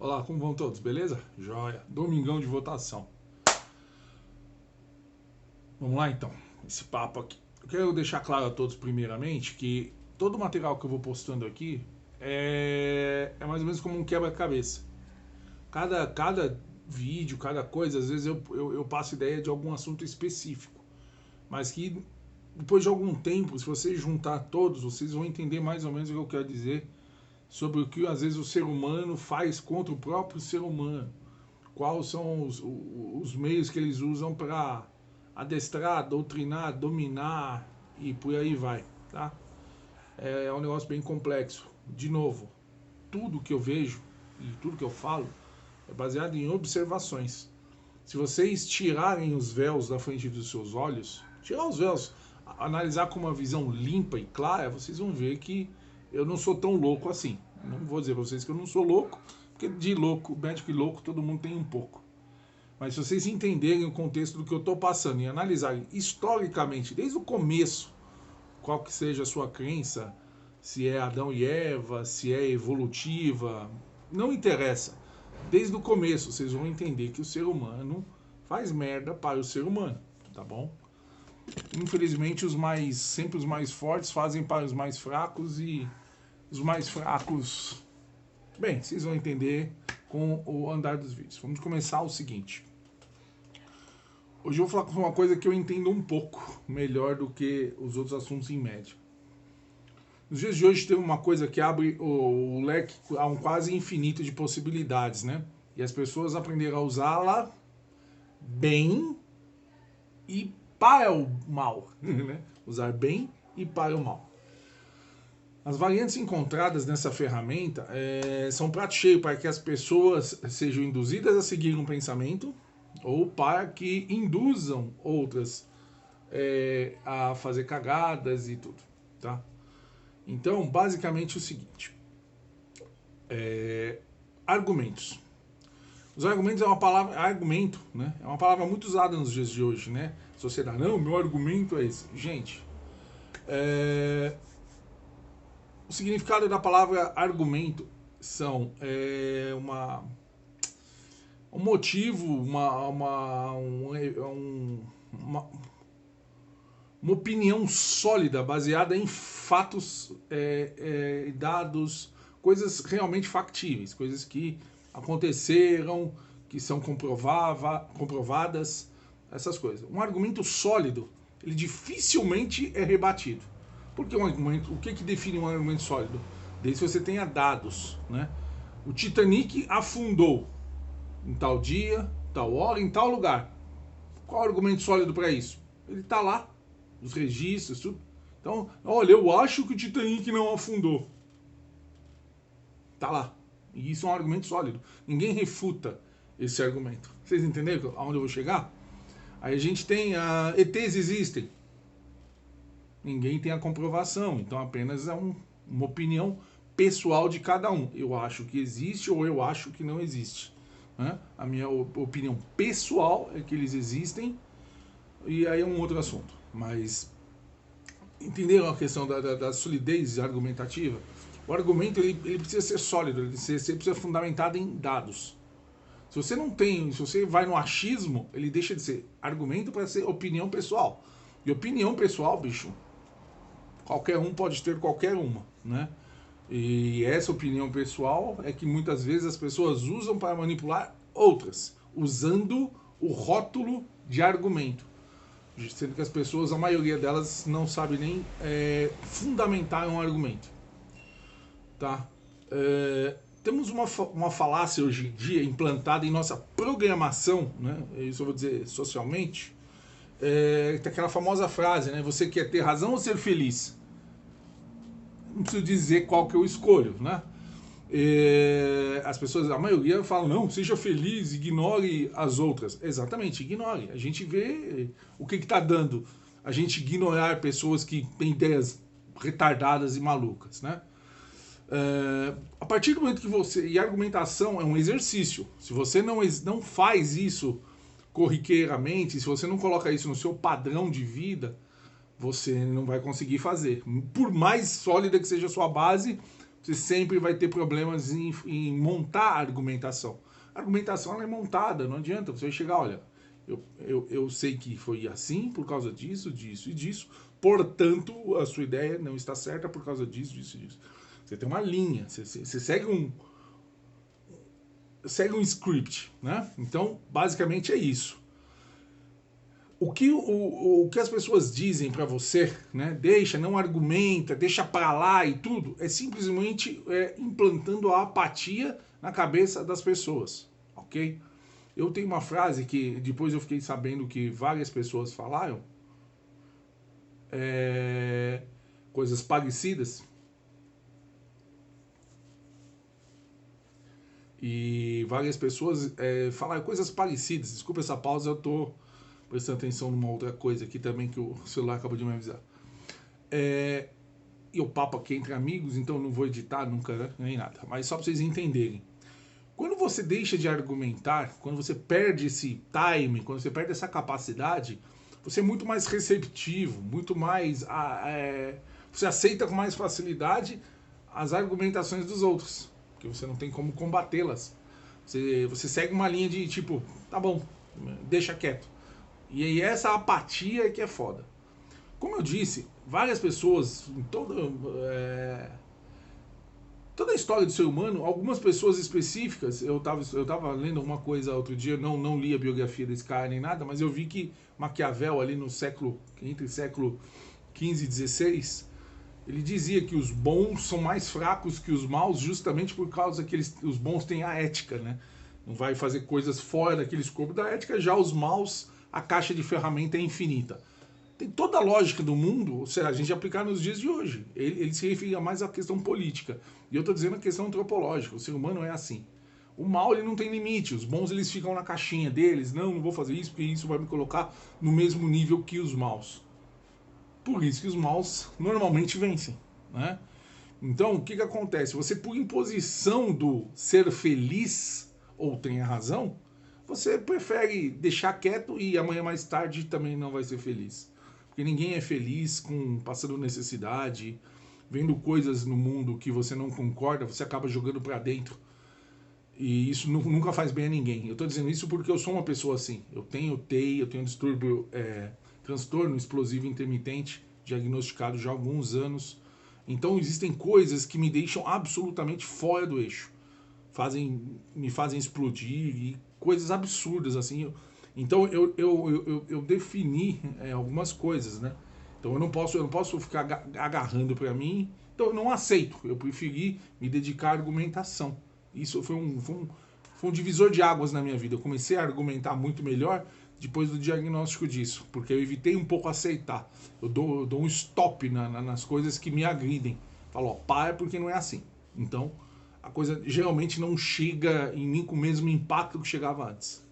Olá, como vão todos? Beleza? Joia. Domingão de votação. Vamos lá então, esse papo aqui. Eu quero deixar claro a todos primeiramente que todo o material que eu vou postando aqui é mais ou menos como um quebra-cabeça. Cada vídeo, cada coisa, às vezes eu passo ideia de algum assunto específico. Mas que depois de algum tempo, se vocês juntar todos, vocês vão entender mais ou menos o que eu quero dizer sobre o que às vezes o ser humano faz contra o próprio ser humano. Quais são os meios que eles usam para adestrar, doutrinar, dominar e por aí vai, tá? É um negócio bem complexo. De novo, tudo que eu vejo e tudo que eu falo é baseado em observações. Se vocês tirarem os véus da frente dos seus olhos, tirar os véus, analisar com uma visão limpa e clara, vocês vão ver que eu não sou tão louco assim. Não vou dizer para vocês que eu não sou louco, porque de louco, médico e louco, todo mundo tem um pouco. Mas se vocês entenderem o contexto do que eu estou passando e analisarem historicamente, desde o começo, qual que seja a sua crença, se é Adão e Eva, se é evolutiva, não interessa. Desde o começo vocês vão entender que o ser humano faz merda para o ser humano, tá bom? Infelizmente sempre os mais fortes fazem para os mais fracos e os mais fracos... Bem, vocês vão entender com o andar dos vídeos. Vamos começar o seguinte. Hoje eu vou falar uma coisa que eu entendo um pouco melhor do que os outros assuntos em média. Nos dias de hoje tem uma coisa que abre o leque a um quase infinito de possibilidades, né? E as pessoas aprenderam a usá-la bem e para o mal, né? Usar bem e para o mal. As variantes encontradas nessa ferramenta são prato cheio para que as pessoas sejam induzidas a seguir um pensamento ou para que induzam outras a fazer cagadas e tudo, tá? Então, basicamente o seguinte, argumentos. Os argumentos é uma palavra, argumento, né? É uma palavra muito usada nos dias de hoje, né? Sociedade, não, meu argumento é esse. Gente, o significado da palavra argumento são um motivo, uma opinião sólida, baseada em fatos, dados, coisas realmente factíveis, coisas que aconteceram, que são comprovadas, essas coisas. Um argumento sólido, ele dificilmente é rebatido. Porque um argumento, o que define um argumento sólido? Desde que você tenha dados, né? O Titanic afundou em tal dia, tal hora, em tal lugar. Qual é o argumento sólido para isso? Ele está lá, os registros, tudo. Então, olha, eu acho que o Titanic não afundou. Está lá. E isso é um argumento sólido. Ninguém refuta esse argumento. Vocês entenderam aonde eu vou chegar? Aí a gente tem ETs existem. Ninguém tem a comprovação, então apenas é uma opinião pessoal de cada um. Eu acho que existe ou eu acho que não existe, né? A minha opinião pessoal é que eles existem, e aí é um outro assunto. Mas entenderam a questão da solidez argumentativa? O argumento ele precisa ser sólido, ele precisa ser fundamentado em dados. Se você não tem, se você vai no achismo, ele deixa de ser argumento para ser opinião pessoal. E opinião pessoal, bicho, qualquer um pode ter qualquer uma, né? E essa opinião pessoal é que muitas vezes as pessoas usam para manipular outras, usando o rótulo de argumento. Sendo que as pessoas, a maioria delas, não sabe nem fundamentar um argumento. Tá? Temos uma falácia hoje em dia implantada em nossa programação, né? Isso eu vou dizer socialmente. Tem aquela famosa frase, né? Você quer ter razão ou ser feliz? Não preciso dizer qual que eu escolho, né? As pessoas, a maioria falam, não, seja feliz, ignore as outras. Exatamente, ignore. A gente vê o que está dando a gente ignorar pessoas que têm ideias retardadas e malucas, né? A partir do momento que você... E a argumentação é um exercício. Se você não faz isso corriqueiramente, se você não coloca isso no seu padrão de vida, você não vai conseguir fazer. Por mais sólida que seja a sua base, você sempre vai ter problemas em montar a argumentação. A argumentação ela é montada, não adianta. Você vai chegar, olha, eu sei que foi assim por causa disso, disso e disso, portanto, a sua ideia não está certa por causa disso, disso e disso. Você tem uma linha, você segue um script, né? Então, basicamente é isso. O que as pessoas dizem para você, né? Deixa, não argumenta, deixa para lá e tudo, é simplesmente implantando a apatia na cabeça das pessoas, ok? Eu tenho uma frase que depois eu fiquei sabendo que várias pessoas falaram, coisas parecidas, e várias pessoas falaram coisas parecidas. Desculpa essa pausa, eu tô prestando atenção numa outra coisa aqui também que o celular acabou de me avisar. E o papo aqui entre amigos, então eu não vou editar nunca, né? Nem nada. Mas só para vocês entenderem. Quando você deixa de argumentar, quando você perde esse time, quando você perde essa capacidade, você é muito mais receptivo, muito mais... você aceita com mais facilidade as argumentações dos outros, porque você não tem como combatê-las. Você segue uma linha de tipo, tá bom, deixa quieto. E aí essa apatia é que é foda. Como eu disse, várias pessoas, em toda a história do ser humano, algumas pessoas específicas, eu tava lendo alguma coisa outro dia, não li a biografia desse cara nem nada, mas eu vi que Maquiavel ali no século, entre século XV e XVI, ele dizia que os bons são mais fracos que os maus justamente por causa que os bons têm a ética, né? Não vai fazer coisas fora daquele escopo da ética, já os maus, a caixa de ferramenta é infinita. Tem toda a lógica do mundo, ou seja, a gente aplicar nos dias de hoje. Ele se referia mais à questão política. E eu estou dizendo a questão antropológica. O ser humano é assim. O mal ele não tem limite. Os bons eles ficam na caixinha deles. Não vou fazer isso porque isso vai me colocar no mesmo nível que os maus. Por isso que os maus normalmente vencem, né? Então, o que acontece? Você, por imposição do ser feliz ou tem a razão, você prefere deixar quieto e amanhã mais tarde também não vai ser feliz. Porque ninguém é feliz passando necessidade, vendo coisas no mundo que você não concorda, você acaba jogando para dentro. E isso nunca faz bem a ninguém. Eu estou dizendo isso porque eu sou uma pessoa assim. Eu tenho TEI, eu tenho distúrbio, transtorno explosivo intermitente, diagnosticado já há alguns anos. Então existem coisas que me deixam absolutamente fora do eixo. Me fazem explodir e coisas absurdas assim. Então eu defini algumas coisas, né? Então eu não posso ficar agarrando para mim. Então eu não aceito. Eu preferi me dedicar à argumentação. Isso foi um divisor de águas na minha vida. Eu comecei a argumentar muito melhor depois do diagnóstico disso, porque eu evitei um pouco aceitar. Eu dou um stop nas coisas que me agridem. Falo, ó, para porque não é assim. Então a coisa geralmente não chega em mim com o mesmo impacto que chegava antes.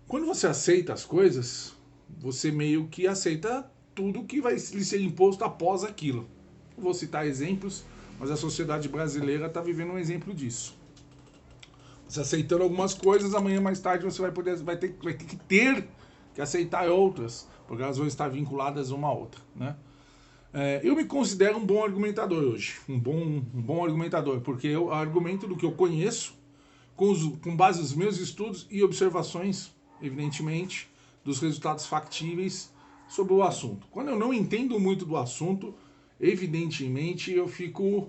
Quando você aceita as coisas, você meio que aceita tudo que vai lhe ser imposto após aquilo. Vou citar exemplos, mas a sociedade brasileira está vivendo um exemplo disso. Você aceitando algumas coisas, amanhã mais tarde você vai ter que aceitar outras, porque elas vão estar vinculadas uma à outra, né? Eu me considero um bom argumentador hoje, um bom argumentador, porque eu argumento do que eu conheço, com base nos meus estudos e observações, evidentemente, dos resultados factíveis sobre o assunto. Quando eu não entendo muito do assunto, evidentemente eu fico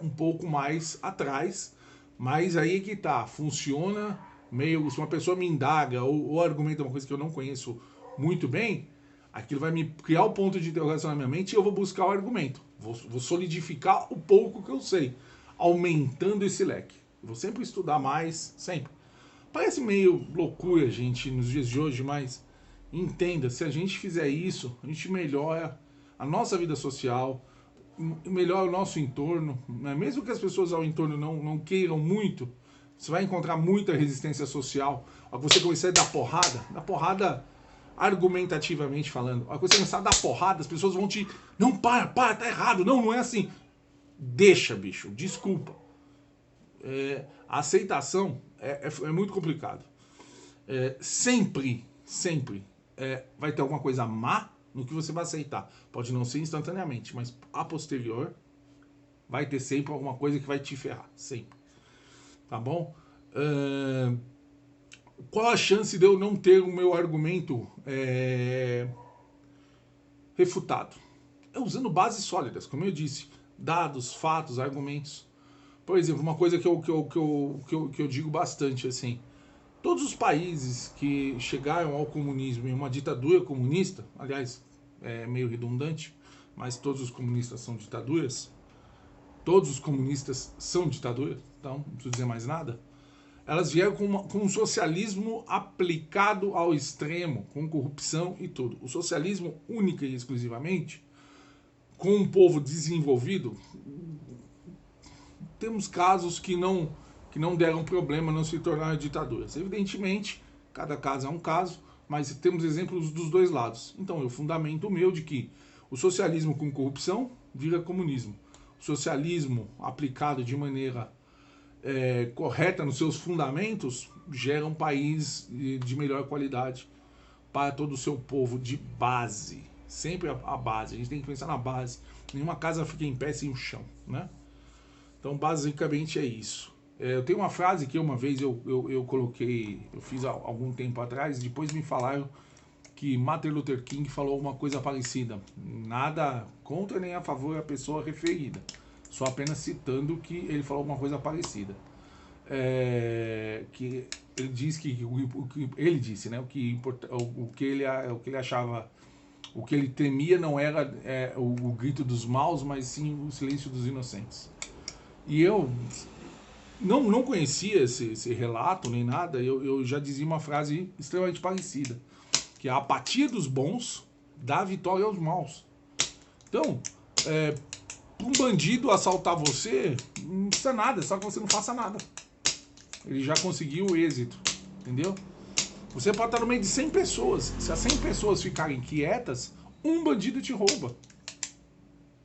um pouco mais atrás, mas aí que tá, funciona meio, se uma pessoa me indaga ou argumenta uma coisa que eu não conheço muito bem, aquilo vai me criar o ponto de interrogação na minha mente e eu vou buscar o argumento, vou solidificar o pouco que eu sei, aumentando esse leque. Eu vou sempre estudar mais, sempre. Parece meio loucura, gente, nos dias de hoje, mas entenda, se a gente fizer isso, a gente melhora a nossa vida social, melhora o nosso entorno, né? Mesmo que as pessoas ao entorno não queiram muito, você vai encontrar muita resistência social. Ao que você começar a dar porrada argumentativamente falando, ao que você começar a dar porrada, as pessoas vão te... Não, para, tá errado, não é assim. Deixa, bicho, desculpa. A aceitação é muito complicado. Sempre vai ter alguma coisa má no que você vai aceitar. Pode não ser instantaneamente, mas a posterior Vai ter sempre alguma coisa que vai te ferrar, sempre. Tá bom? Qual a chance de eu não ter o meu argumento refutado? É usando bases sólidas, como eu disse. Dados, fatos, argumentos. Por exemplo, uma coisa que eu digo bastante, assim. Todos os países que chegaram ao comunismo em uma ditadura comunista, aliás, é meio redundante, mas todos os comunistas são ditaduras, todos os comunistas são ditaduras, então não preciso dizer mais nada, elas vieram com um socialismo aplicado ao extremo, com corrupção e tudo. O socialismo, única e exclusivamente, com um povo desenvolvido, temos casos que não deram problema, não se tornaram ditaduras. Evidentemente, cada caso é um caso, mas temos exemplos dos dois lados. Então, eu fundamento o meu de que o socialismo com corrupção vira comunismo. O socialismo aplicado de maneira correta nos seus fundamentos gera um país de melhor qualidade para todo o seu povo de base. Sempre a base, a gente tem que pensar na base. Nenhuma casa fica em pé sem o chão, né? Então, basicamente é isso. Eu tenho uma frase que uma vez eu coloquei, eu fiz há algum tempo atrás, depois me falaram que Martin Luther King falou uma coisa parecida. Nada contra nem a favor a pessoa referida. Só apenas citando que ele falou uma coisa parecida. Que ele diz que ele disse, né? O que ele achava, o que ele temia não era o grito dos maus, mas sim o silêncio dos inocentes. E eu não conhecia esse relato nem nada. Eu já dizia uma frase extremamente parecida, que a apatia dos bons dá vitória aos maus. Então, para um bandido assaltar você, não precisa nada, só que você não faça nada. Ele já conseguiu o êxito, entendeu? Você pode estar no meio de 100 pessoas. Se as 100 pessoas ficarem quietas, um bandido te rouba.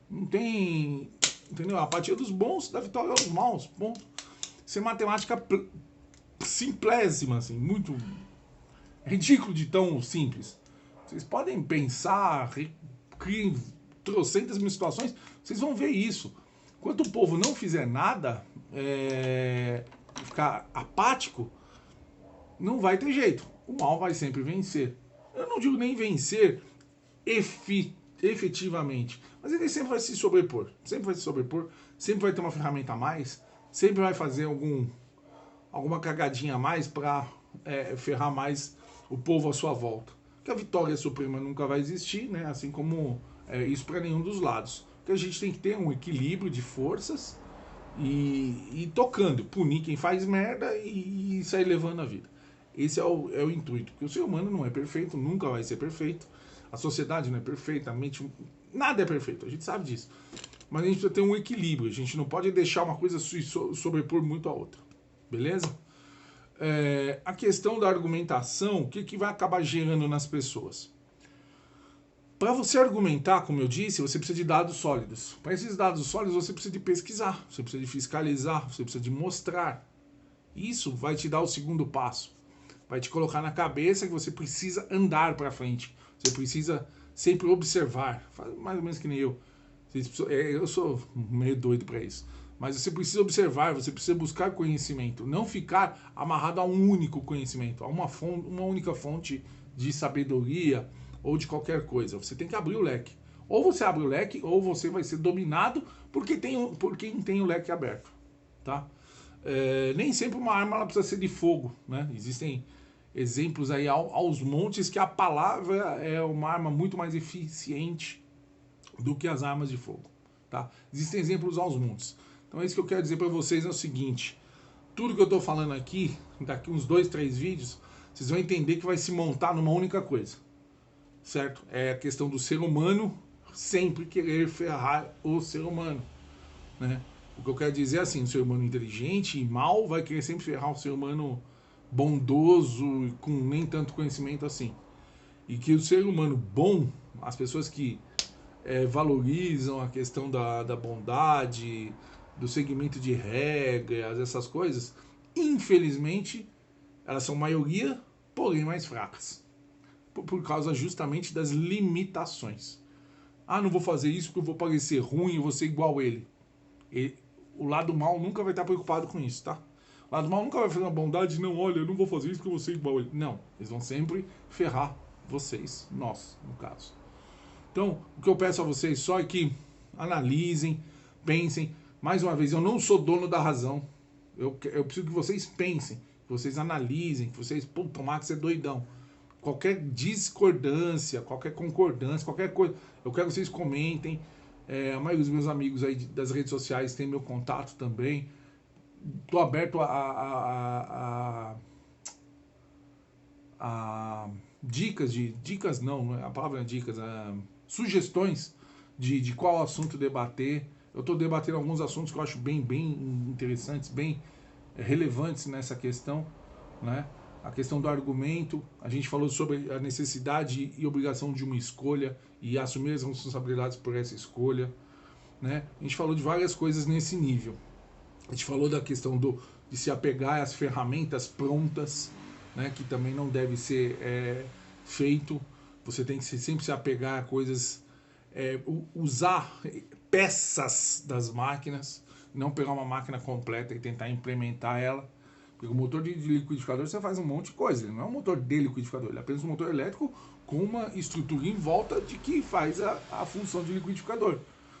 Não tem... Entendeu? A apatia dos bons dá vitória aos maus. Ponto. Isso é matemática simplésima, assim, muito ridículo de tão simples. Vocês podem pensar, criar trocentas mil situações, vocês vão ver isso. Enquanto o povo não fizer nada, ficar apático, não vai ter jeito. O mal vai sempre vencer. Eu não digo nem vencer efetivamente, mas ele sempre vai se sobrepor. Sempre vai se sobrepor, sempre vai ter uma ferramenta a mais, sempre vai fazer alguma cagadinha a mais para ferrar mais o povo à sua volta. Porque a vitória suprema nunca vai existir, né? Assim como isso para nenhum dos lados. Porque a gente tem que ter um equilíbrio de forças e tocando, punir quem faz merda e sair levando a vida. Esse é o intuito. Porque o ser humano não é perfeito, nunca vai ser perfeito. A sociedade não é perfeita, a mente... Nada é perfeito, a gente sabe disso. Mas a gente precisa ter um equilíbrio. A gente não pode deixar uma coisa se sobrepor muito a outra. Beleza? A questão da argumentação, o que vai acabar gerando nas pessoas? Para você argumentar, como eu disse, você precisa de dados sólidos. Para esses dados sólidos, você precisa de pesquisar, você precisa de fiscalizar, você precisa de mostrar. Isso vai te dar o segundo passo. Vai te colocar na cabeça que você precisa andar para frente. Você precisa sempre observar. Mais ou menos que nem eu. Eu sou meio doido para isso. Mas você precisa observar, você precisa buscar conhecimento. Não ficar amarrado a um único conhecimento, a uma única fonte de sabedoria ou de qualquer coisa. Você tem que abrir o leque. Ou você abre o leque, ou você vai ser dominado por quem tem o leque aberto. Tá? Nem sempre uma arma ela precisa ser de fogo. Né? Existem exemplos aí aos montes que a palavra é uma arma muito mais eficiente do que as armas de fogo. Tá? Existem exemplos aos montes. Então é isso que eu quero dizer para vocês, é o seguinte: tudo que eu estou falando aqui, daqui uns 2, 3 vídeos, vocês vão entender que vai se montar numa única coisa. Certo? É a questão do ser humano sempre querer ferrar o ser humano. Né? O que eu quero dizer é assim, o ser humano inteligente e mal vai querer sempre ferrar o ser humano bondoso e com nem tanto conhecimento assim. E que o ser humano bom, as pessoas que valorizam a questão da bondade, do seguimento de regras, essas coisas, infelizmente, elas são maioria, porém mais fracas. Por causa justamente das limitações. Ah, não vou fazer isso porque eu vou parecer ruim, eu vou ser igual a ele. O lado mal nunca vai estar preocupado com isso, tá? O lado mal nunca vai fazer uma bondade, não, olha, eu não vou fazer isso porque eu vou ser igual ele. Não, eles vão sempre ferrar vocês, nós, no caso. Então, o que eu peço a vocês só é que analisem, pensem. Mais uma vez, eu não sou dono da razão. Eu preciso que vocês pensem, que vocês analisem, que vocês, puta, o Max é doidão. Qualquer discordância, qualquer concordância, qualquer coisa, eu quero que vocês comentem. A maioria dos meus amigos aí das redes sociais tem meu contato também. Tô aberto a dicas não, a palavra é dicas, sugestões de qual assunto debater. Eu estou debatendo alguns assuntos que eu acho bem interessantes, bem relevantes nessa questão, né? A questão do argumento, a gente falou sobre a necessidade e obrigação de uma escolha e assumir as responsabilidades por essa escolha, né? A gente falou de várias coisas nesse nível. A gente falou da questão de se apegar às ferramentas prontas, né? Que também não deve ser feito. Você tem que sempre se apegar a coisas, usar peças das máquinas, não pegar uma máquina completa e tentar implementar ela. Porque o motor de liquidificador você faz um monte de coisa, ele não é um motor de liquidificador, ele é apenas um motor elétrico com uma estrutura em volta de que faz a função de liquidificador.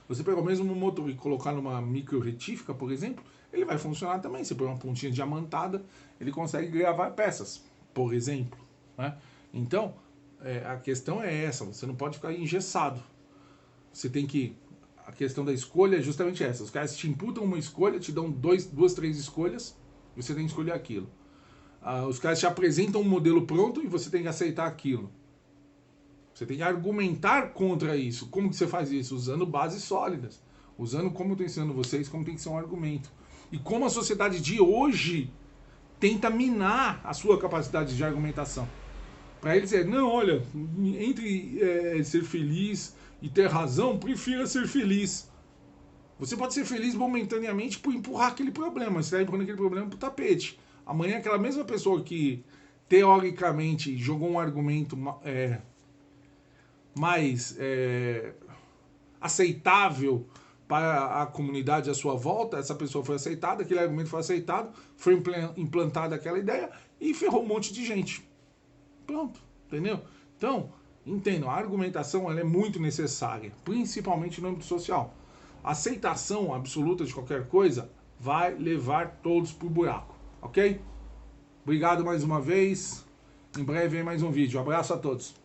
Você pegar o mesmo motor e colocar numa micro retífica, por exemplo, ele vai funcionar também. Você põe uma pontinha diamantada, ele consegue gravar peças, por exemplo, né? Então, a questão é essa, você não pode ficar engessado. Você tem que... A questão da escolha é justamente essa. Os caras te imputam uma escolha, te dão duas, três escolhas, e você tem que escolher aquilo. Os caras te apresentam um modelo pronto e você tem que aceitar aquilo. Você tem que argumentar contra isso. Como que você faz isso? Usando bases sólidas. Usando, como eu estou ensinando vocês, como tem que ser um argumento. E como a sociedade de hoje tenta minar a sua capacidade de argumentação. Para eles não, olha, entre ser feliz e ter razão, prefira ser feliz. Você pode ser feliz momentaneamente por empurrar aquele problema, você está empurrando aquele problema para o tapete. Amanhã aquela mesma pessoa que teoricamente jogou um argumento mais aceitável para a comunidade à sua volta, essa pessoa foi aceitada, aquele argumento foi aceitado, foi implantada aquela ideia e ferrou um monte de gente. Pronto, entendeu? Então, entendam, a argumentação ela é muito necessária, principalmente no âmbito social. A aceitação absoluta de qualquer coisa vai levar todos pro buraco, ok? Obrigado mais uma vez. Em breve vem mais um vídeo. Abraço a todos.